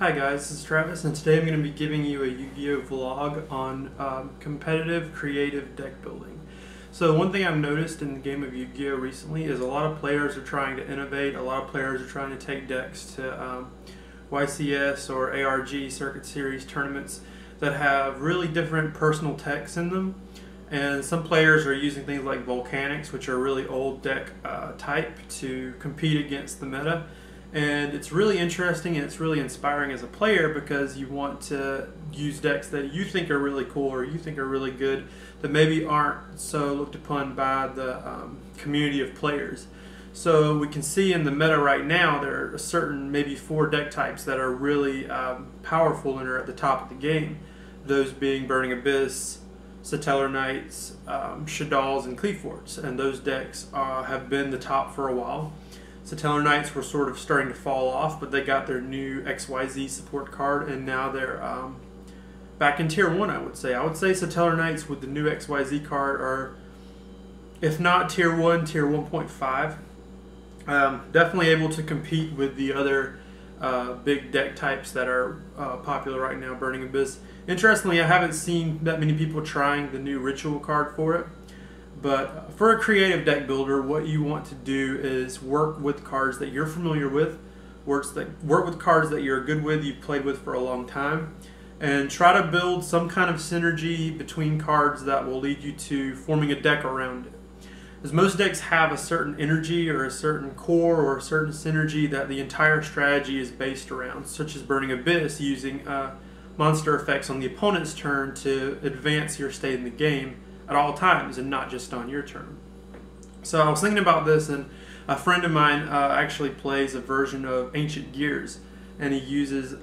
Hi guys, this is Travis, and today I'm going to be giving you a Yu-Gi-Oh vlog on competitive creative deck building. So one thing I've noticed in the game of Yu-Gi-Oh recently is a lot of players are trying to innovate, a lot of players are trying to take decks to YCS or ARG Circuit Series tournaments that have really different personal techs in them. And some players are using things like Volcanics, which are a really old deck type, to compete against the meta. And it's really interesting and it's really inspiring as a player because you want to use decks that you think are really cool or you think are really good that maybe aren't so looked upon by the community of players. So we can see in the meta right now there are certain maybe 4 deck types that are really powerful and are at the top of the game. Those being Burning Abyss, Satellar Knights, Shaddolls, and Cleaforts. And those decks have been the top for a while. Satellar Knights were sort of starting to fall off, but they got their new XYZ support card, and now they're back in Tier 1, I would say. I would say Satellar Knights with the new XYZ card are, if not Tier 1, Tier 1.5. Definitely able to compete with the other big deck types that are popular right now, Burning Abyss. Interestingly, I haven't seen that many people trying the new Ritual card for it. But for a creative deck builder, what you want to do is work with cards that you're familiar with, work with cards that you're good with, you've played with for a long time, and try to build some kind of synergy between cards that will lead you to forming a deck around it. As most decks have a certain energy or a certain core or a certain synergy that the entire strategy is based around, such as Burning Abyss, using monster effects on the opponent's turn to advance your state in the game at all times and not just on your turn. So I was thinking about this, and a friend of mine actually plays a version of Ancient Gears, and he uses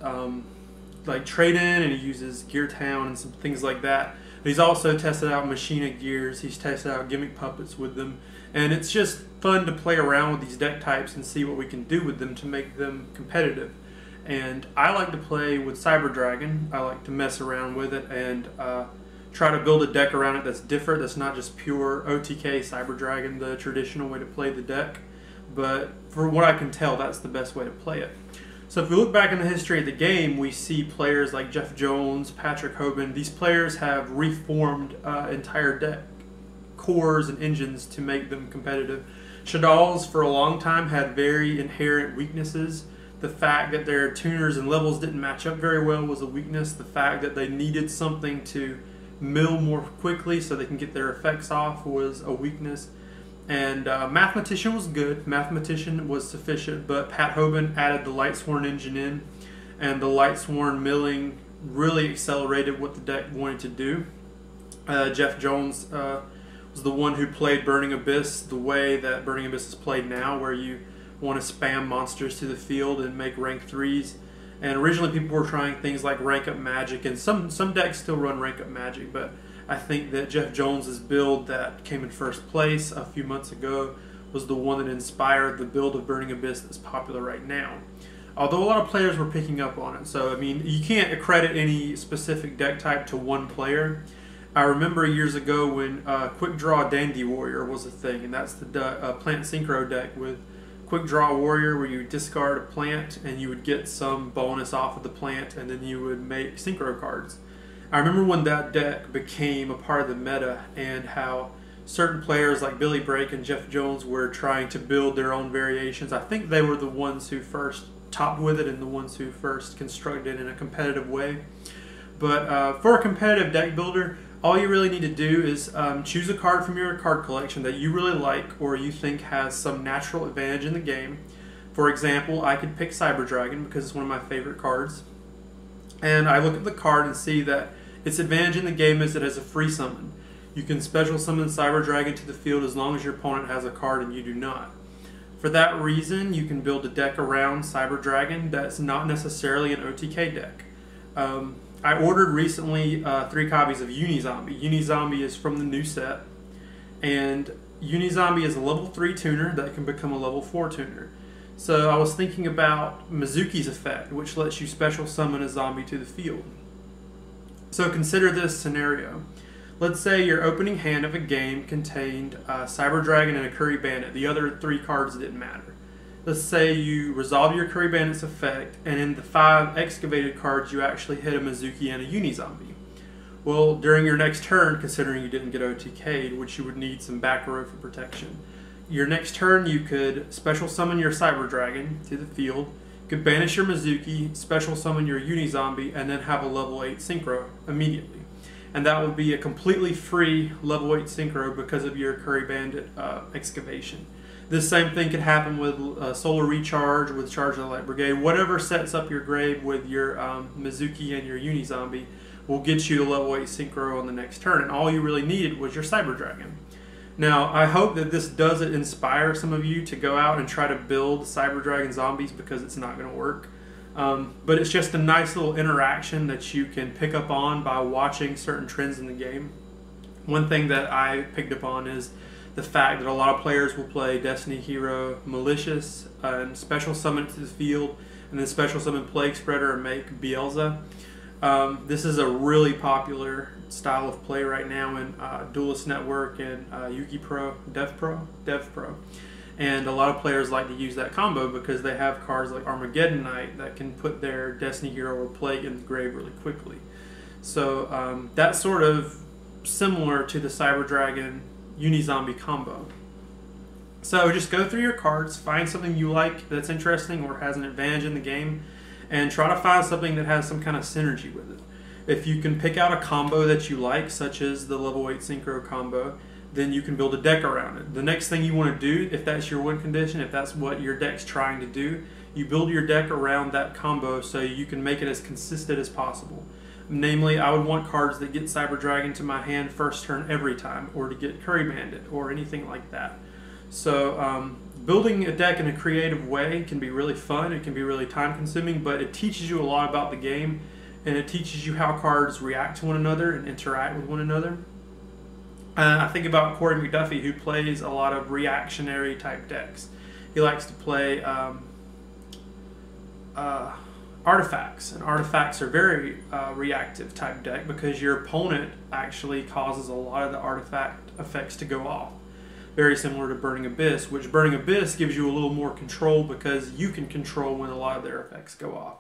like Trade-In, and he uses Gear Town and some things like that. But he's also tested out Machina Gears, he's tested out Gimmick Puppets with them, and it's just fun to play around with these deck types and see what we can do with them to make them competitive. And I like to play with Cyber Dragon. I like to mess around with it and try to build a deck around it that's different, that's not just pure OTK Cyber Dragon, the traditional way to play the deck. But for what I can tell, that's the best way to play it. So if we look back in the history of the game, we see players like Jeff Jones, Patrick Hoban. These players have reformed entire deck cores and engines to make them competitive. Shaddolls for a long time had very inherent weaknesses. The fact that their tuners and levels didn't match up very well was a weakness. The fact that they needed something to mill more quickly so they can get their effects off was a weakness. And Mathematician was good. Mathematician was sufficient, but Pat Hoban added the Lightsworn engine in, and the Lightsworn milling really accelerated what the deck wanted to do. Jeff Jones was the one who played Burning Abyss the way that Burning Abyss is played now, where you want to spam monsters to the field and make rank 3s. And originally people were trying things like Rank Up Magic, and some decks still run Rank Up Magic, but I think that Jeff Jones's build that came in first place a few months ago was the one that inspired the build of Burning Abyss that's popular right now. Although a lot of players were picking up on it, so I mean, you can't accredit any specific deck type to one player. I remember years ago when Quick Draw Dandy Warrior was a thing, and that's the plant synchro deck with Quick Draw Warrior, where you would discard a plant and you would get some bonus off of the plant, and then you would make synchro cards. I remember when that deck became a part of the meta and how certain players like Billy Brake and Jeff Jones were trying to build their own variations. I think they were the ones who first topped with it and the ones who first constructed it in a competitive way. But for a competitive deck builder, all you really need to do is choose a card from your card collection that you really like or you think has some natural advantage in the game. For example, I could pick Cyber Dragon because it's one of my favorite cards. And I look at the card and see that its advantage in the game is it has a free summon. You can special summon Cyber Dragon to the field as long as your opponent has a card and you do not. For that reason, you can build a deck around Cyber Dragon that's not necessarily an OTK deck. I ordered recently 3 copies of Unizombie. Unizombie is from the new set, and Unizombie is a level 3 tuner that can become a level 4 tuner. So I was thinking about Mizuki's effect, which lets you special summon a zombie to the field. So consider this scenario. Let's say your opening hand of a game contained Cyber Dragon and a Curry Bandit. The other 3 cards didn't matter. let's say you resolve your Curry Bandit's effect, and in the 5 excavated cards you actually hit a Mizuki and a Uni-Zombie. Well, during your next turn, considering you didn't get OTK'd, which you would need some back row for protection, your next turn you could special summon your Cyber Dragon to the field, you could banish your Mizuki, special summon your Uni-Zombie, and then have a level 8 Synchro immediately. And that would be a completely free level 8 Synchro because of your Curry Bandit excavation. This same thing could happen with Solar Recharge, with Charge of the Light Brigade. Whatever sets up your grave with your Mizuki and your Uni-Zombie will get you to level 8 Synchro on the next turn. And all you really needed was your Cyber Dragon. Now, I hope that this doesn't inspire some of you to go out and try to build Cyber Dragon zombies, because it's not going to work. But it's just a nice little interaction that you can pick up on by watching certain trends in the game. One thing that I picked up on is the fact that a lot of players will play Destiny Hero Malicious and special summon it to the field, and then special summon Plague Spreader and make Bielza. This is a really popular style of play right now in Duelist Network and Yugioh DevPro. And a lot of players like to use that combo because they have cards like Armageddon Knight that can put their Destiny Hero or Plague in the grave really quickly. So that's sort of similar to the Cyber Dragon Uni-Zombie combo. So just go through your cards, find something you like that's interesting or has an advantage in the game, and try to find something that has some kind of synergy with it. If you can pick out a combo that you like, such as the level 8 Synchro combo, then you can build a deck around it. The next thing you want to do, if that's your win condition, if that's what your deck's trying to do, you build your deck around that combo so you can make it as consistent as possible. Namely, I would want cards that get Cyber Dragon to my hand first turn every time, or to get Curry Bandit, or anything like that. So building a deck in a creative way can be really fun, it can be really time consuming, but it teaches you a lot about the game, and it teaches you how cards react to one another and interact with one another. I think about Corey McDuffie, who plays a lot of reactionary type decks. He likes to play artifacts, and artifacts are very reactive type deck because your opponent actually causes a lot of the artifact effects to go off. Very similar to Burning Abyss, which Burning Abyss gives you a little more control because you can control when a lot of their effects go off.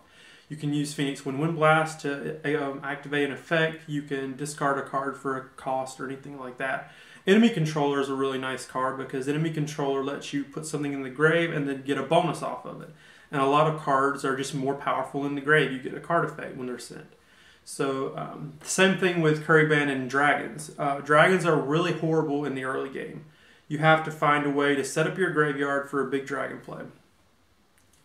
You can use Phoenix Wind Blast to activate an effect. You can discard a card for a cost or anything like that. Enemy Controller is a really nice card because Enemy Controller lets you put something in the grave and then get a bonus off of it. And a lot of cards are just more powerful in the grave. You get a card effect when they're sent. So same thing with Curry Bandit and Dragons. Dragons are really horrible in the early game. You have to find a way to set up your graveyard for a big dragon play.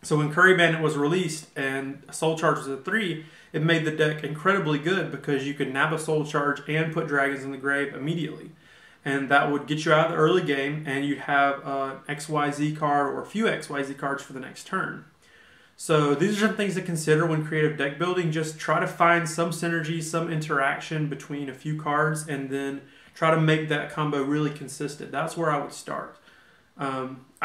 So when Curry Bandit was released and Soul Charge was a 3, it made the deck incredibly good because you could nab a Soul Charge and put dragons in the grave immediately. And that would get you out of the early game, and you'd have an XYZ card or a few XYZ cards for the next turn. So these are some things to consider when creative deck building. Just try to find some synergy, some interaction between a few cards, and then try to make that combo really consistent. That's where I would start.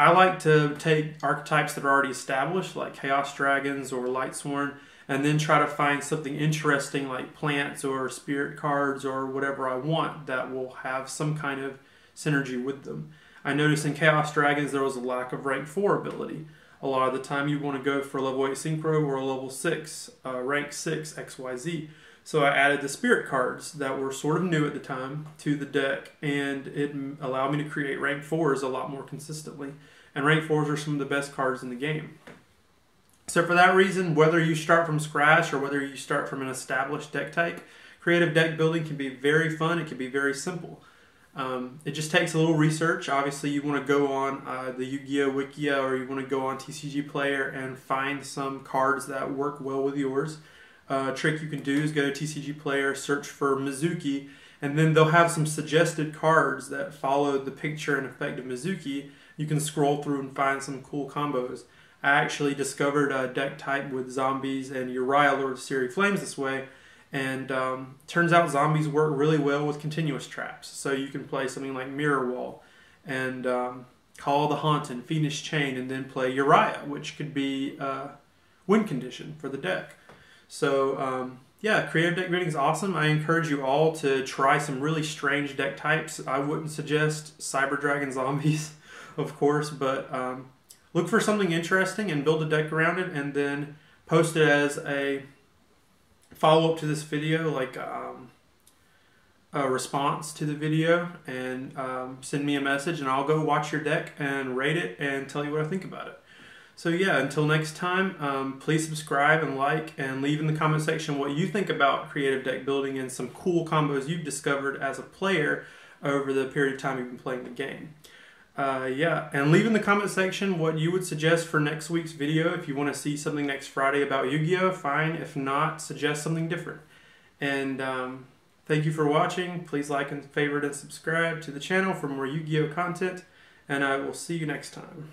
I like to take archetypes that are already established, like Chaos Dragons or Lightsworn, and then try to find something interesting like plants or spirit cards or whatever I want that will have some kind of synergy with them. I noticed in Chaos Dragons there was a lack of rank 4 ability. A lot of the time you want to go for a level 8 Synchro or a level 6, rank 6 XYZ. So I added the spirit cards that were sort of new at the time to the deck, and it allowed me to create rank 4s a lot more consistently. And rank 4s are some of the best cards in the game. So for that reason, whether you start from scratch or whether you start from an established deck type, creative deck building can be very fun, it can be very simple. It just takes a little research. Obviously you want to go on the Yu-Gi-Oh! Wikia, or you want to go on TCG Player and find some cards that work well with yours. A trick you can do is go to TCG Player, search for Mizuki, and then they'll have some suggested cards that follow the picture and effect of Mizuki. You can scroll through and find some cool combos. I actually discovered a deck type with zombies and Uriah, Lord of Searing Flames this way, and turns out zombies work really well with continuous traps. So you can play something like Mirror Wall and Call the Haunt and Phoenix Chain, and then play Uriah, which could be win condition for the deck. So yeah, creative deck building is awesome. I encourage you all to try some really strange deck types. I wouldn't suggest Cyber Dragon zombies, of course, but look for something interesting and build a deck around it, and then post it as a follow-up to this video, like a response to the video, and send me a message, and I'll go watch your deck and rate it and tell you what I think about it. So yeah, until next time, please subscribe and like, and leave in the comment section what you think about creative deck building and some cool combos you've discovered as a player over the period of time you've been playing the game. Yeah, and leave in the comment section what you would suggest for next week's video. If you want to see something next Friday about Yu-Gi-Oh, fine. If not, suggest something different. And thank you for watching. Please like and favorite and subscribe to the channel for more Yu-Gi-Oh content, and I will see you next time.